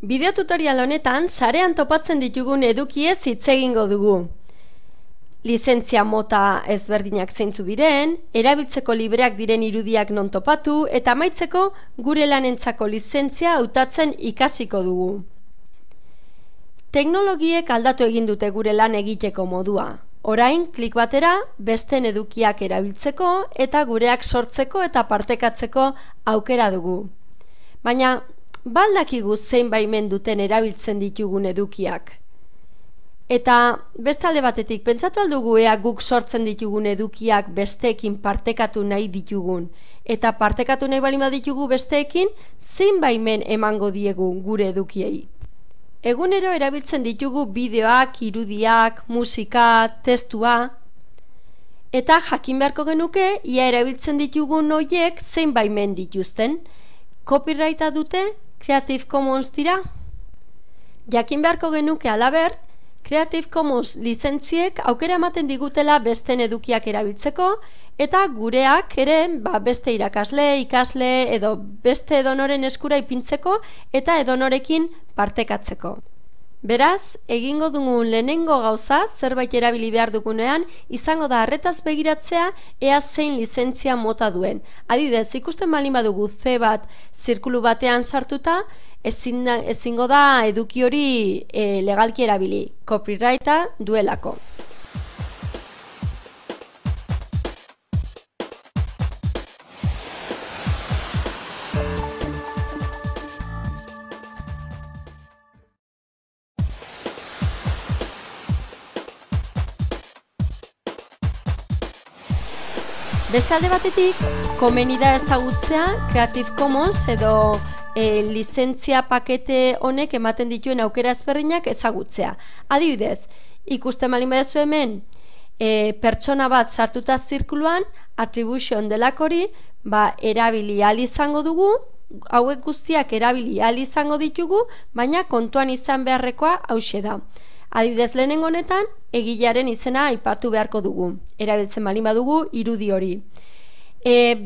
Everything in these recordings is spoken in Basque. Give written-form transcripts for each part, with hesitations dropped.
Bideo tutorial honetan sarean topatzen ditugun edukiez hitz egingo dugu. Lizentzia mota ezberdinak zeintzu diren, erabiltzeko libreak diren irudiak non topatu eta amaitzeko gure lanentzako lizentzia hautatzen ikasiko dugu. Teknologiek aldatu egin dute gure lan egiteko modua. Orain, klik batera, besteen edukiak erabiltzeko eta gureak sortzeko eta partekatzeko aukera dugu. Baina, baldakigu zein baimen duten erabiltzen ditugun edukiak. Eta beste alde batetik, pentsatu aldugu ea guk sortzen ditugun edukiak besteekin partekatu nahi ditugun. Eta partekatu nahi baldin baditugu besteekin, zein baimen emango diegu gure edukiei. Egunero erabiltzen ditugu bideoak, irudiak, musika, testua. Eta jakin beharko genuke, ia erabiltzen ditugun horiek zein baimen dituzten. Copyrighta dute? Creative Commons dira? Jakin beharko genuke halaber, Creative Commons lizentziek aukera ematen digutela besteen edukiak erabiltzeko eta gureak ere beste irakasle, ikasle edo beste edonoren eskura ipintzeko eta edonorekin partekatzeko. Beraz, egingo dugun lehenengo gauza zerbait erabili behar dugunean izango da arretaz begiratzea ea zein lizentzia mota duen. Adibidez, ikusten baldin badugu C bat zirkulu batean sartuta, ezingo da eduki hori legalki erabili, copyrighta duelako. Beste alde batetik, komeni da ezagutzea Creative Commons edo lizentzia pakete honek ematen dituen aukera ezberdinak ezagutzea. Adibidez, ikusten baldin baduzu hemen pertsona bat sartuta zirkuluan, attribution delakori, erabili ahal izango dugu, hauek guztiak erabili ahal izango ditugu, baina kontuan izan beharrekoa hauxe da. Adibidez, lehenengo honetan, egilearen izena aipatu beharko dugu. Erabiltzen baldin badugu irudi hori.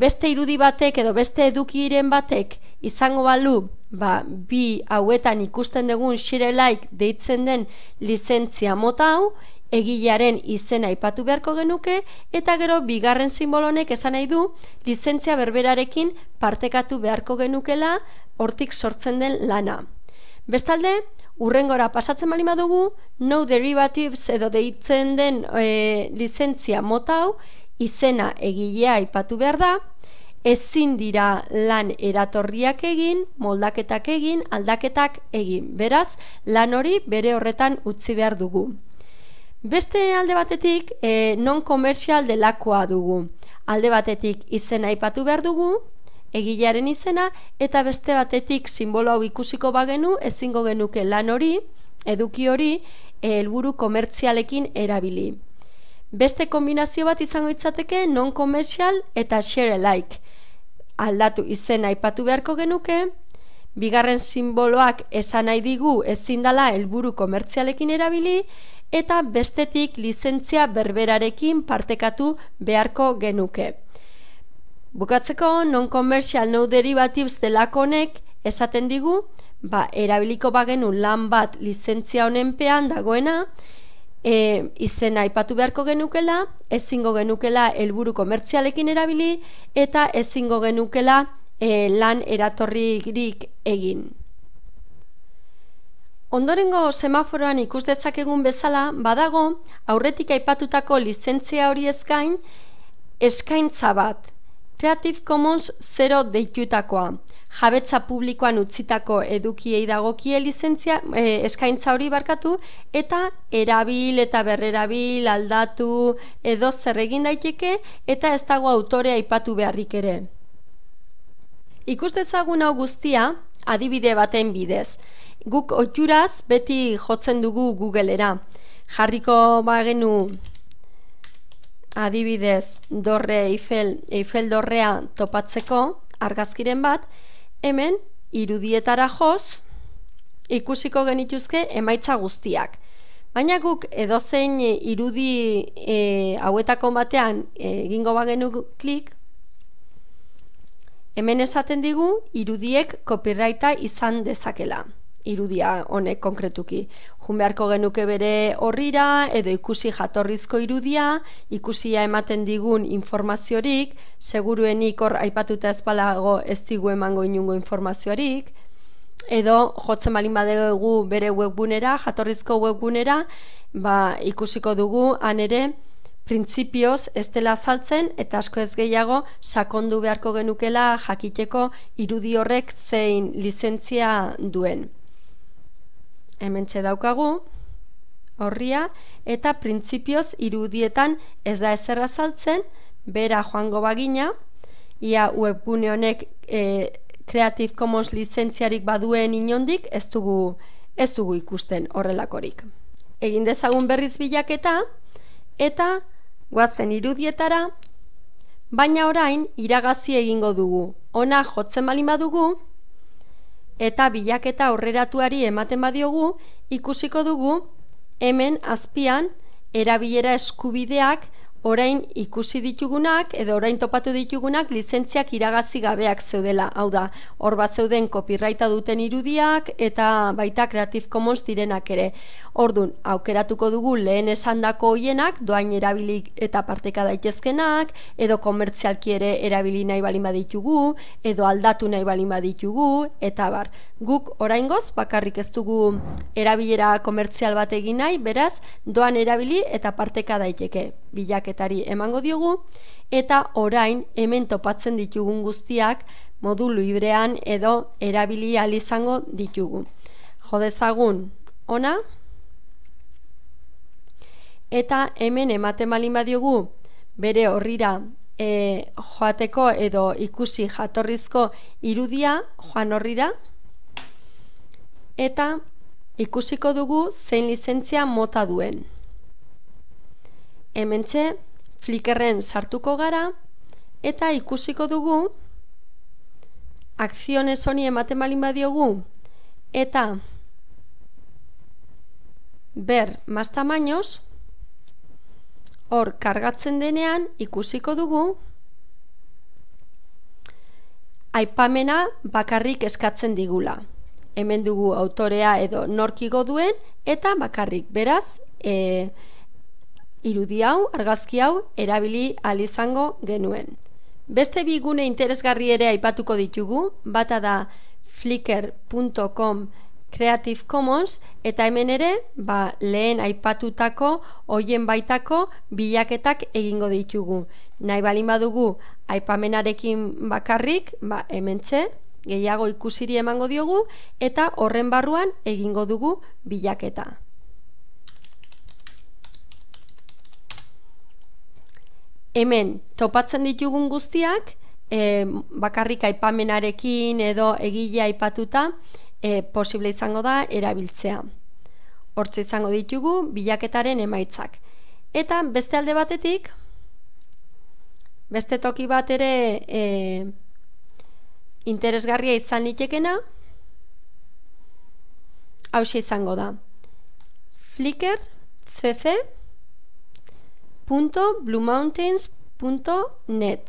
Beste irudi batek edo beste edukiren batek izango balu, bi hauetan ikusten dugun share alike deitzen den lizentzia mota hau, egilearen izena aipatu beharko genuke, eta gero bigarren simbolo honek esan nahi du lizentzia berberarekin partekatu beharko genukela hortik sortzen den lana. Bestalde, hurrengora pasatzen baldin badugu, no derivatives edo deitzen den lizentzia mota hau, izena egilea aipatu behar da, ezin dira lan eratorriak egin, moldaketak egin, aldaketak egin. Beraz, lan hori bere horretan utzi behar dugu. Beste alde batetik, non-commercial delakoa dugu. Alde batetik izena aipatu behar dugu, egilearen izena, eta beste batetik sinbolo hau ikusiko bagenu, ezingo genuke lan hori, eduki hori, helburu komertzialekin erabili. Beste kombinazio bat izango litzateke non-commercial eta share alike. Aldatu izena aipatu beharko genuke, bigarren sinboloak esan nahi digu ezin dela helburu komertzialekin erabili, eta bestetik lizentzia berberarekin partekatu beharko genuke. Bukatzeko, non-commercial no derivatives delako honek esaten digu, erabiliko bagenu lan bat lizentzia honenpean dagoena, izena aipatu beharko genukela, ezingo genukela helburu komertzialekin erabili, eta ezingo genukela lan eratorririk egin. Ondorengo semaforoan ikus dezakegun bezala, badago, aurretik aipatutako lizentzia hori gain, eskaintza bat, Creative Commons 0 deitutakoa, jabetza publikoan utzitako edukiei dagokie lizentzia, eskaintza hori barkatu, eta erabil eta berrerabil, aldatu, edo zer egin daiteke, eta ez dago autorea aipatu beharrik ere. Ikus dezagun hau guztia, adibide baten bidez. Guk ohituraz beti jotzen dugu Googlera. Jarriko bagenu adibidez Eiffel dorrea topatzeko argazkiren bat, hemen irudietara joz ikusiko genituzke emaitza guztiak. Baina guk edozein irudi hauetako batean egingo bagenu klik, hemen esaten digu irudiek copyrighta izan dezakela. irudia honek konkretuki. Jun beharko genuke bere horrira, edo ikusi jatorrizko irudia, ikusia ematen digun informaziorik, seguruenik hor aipatuta ez balago ez digu emango inungo informaziorik, edo jotzen balin badegu bere webbunera, jatorrizko webbunera, ikusiko dugu han ere printzipioz ez dela azaltzen eta asko ez gehiago sakondu beharko genukela jakiteko irudi horrek zein lizentzia duen. Hementxe daukagu horria, eta printzipioz irudietan ez da ezer azaltzen, bera joango bagina, ia webgune honek Creative Commons lizentziarik baduen inondik ez dugu ikusten horrelakorik. Egin dezagun berriz bilaketa, eta goazen irudietara, baina orain iragazi egingo dugu. Ona jotzen balin badugu, eta bilaketa aurreratuari ematen badiogu, ikusiko dugu hemen azpian erabilera eskubideak orain ikusi ditugunak edo orain topatu ditugunak lizentziak iragazi gabeak zeudela. Hau da, hor bat zeuden copyrighta duten irudiak eta baita Creative Commons direnak ere. Ordun, aukeratuko dugu lehen esandako hoienak, doain erabili eta parteka daitezkenak, edo komertzialki ere erabili nahi balin baditugu, edo aldatu nahi balin baditugu, eta bar. Guk oraingoz bakarrik ez dugu erabilera komertzial bat egin nahi, beraz, doan erabili eta parteka daiteke. Bilaketari emango diogu, eta orain hemen topatzen ditugun guztiak modu librean edo erabili ahal izango ditugu. Jo dezagun ona, eta hemen ematen balin badiogu bere horrira joateko edo ikusi jatorrizko irudia, joan horrira, eta ikusiko dugu zein lizentzia mota duen. Hementxe Flickrren sartuko gara, eta ikusiko dugu akziones honi ematen balin badiogu, eta ber más tamaños, hor kargatzen denean ikusiko dugu aipamena bakarrik eskatzen digula. Hemen dugu autorea edo norkigo duen, eta bakarrik, beraz, irudi hau, argazki hau, erabili ahal izango genuen. Beste bi gune interesgarri ere aipatuko ditugu, bata da flickr.com Creative Commons, eta hemen ere, lehen aipatutako hoien baitako bilaketak egingo ditugu. Nahi balin badugu aipamenarekin bakarrik, hementxe, gehiago ikusiri emango diogu, eta horren barruan egingo dugu bilaketa. Hemen topatzen ditugun guztiak, bakarrik aipamenarekin edo egile aipatuta, posible izango da erabiltzea. Hortxe izango ditugu bilaketaren emaitzak. Eta beste alde batetik, beste toki bat ere interesgarria izan litekena, hauxe izango da flickr.cc.bluemountains.net,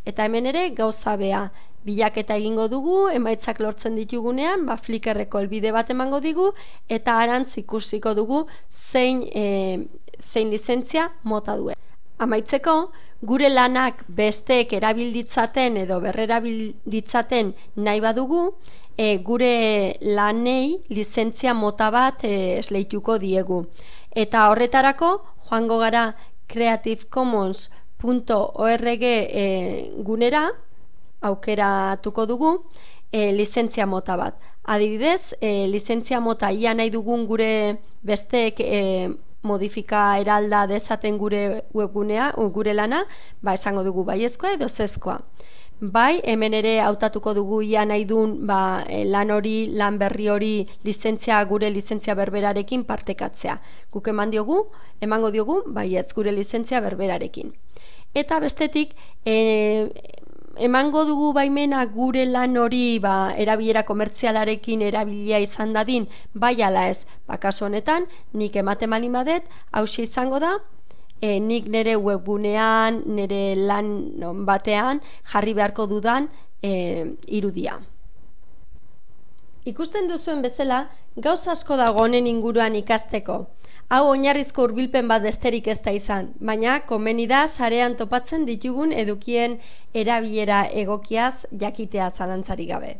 eta hemen ere gauza bea, bilaketa egingo dugu, emaitzak lortzen ditugunean, Flickrreko helbide bat emango digu, eta arantz ikusiko dugu zein lizentzia mota duen. Amaitzeko, gure lanak besteek erabilditzaten edo berrerabilditzaten nahi badugu, gure lanei lizentzia mota bat esleituko diegu. Eta horretarako, joango gara creativecommons.org gunera, aukeratuko dugu lizentzia mota bat. Adibidez, lizentzia mota ia nahi dugun gure besteek modifika eralda dezaten gure webgunea, gure lana, esango dugu baiezkoa edo zezkoa. Hemen ere hautatuko dugu ia nahi duen lan hori, lan berri hori gure lizentzia berberarekin partekatzea. Guk emango diogu baiez gure lizentzia berberarekin. Eta bestetik, emango dugu baimena gure lan hori erabilera komertzialarekin erabilia izan dadin, bai ala ez. Kasu honetan, nik ematen balin badet, hauxe izango da, nik nire webgunean, nire lan batean jarri beharko dudan irudia. Ikusten duzuen bezala, gauza asko dago honen inguruan ikasteko. Hau oinarrizko hurbilpen bat besterik ez da izan, baina komeni da sarean topatzen ditugun edukien erabilera egokiaz jakitea zalantzarik gabe.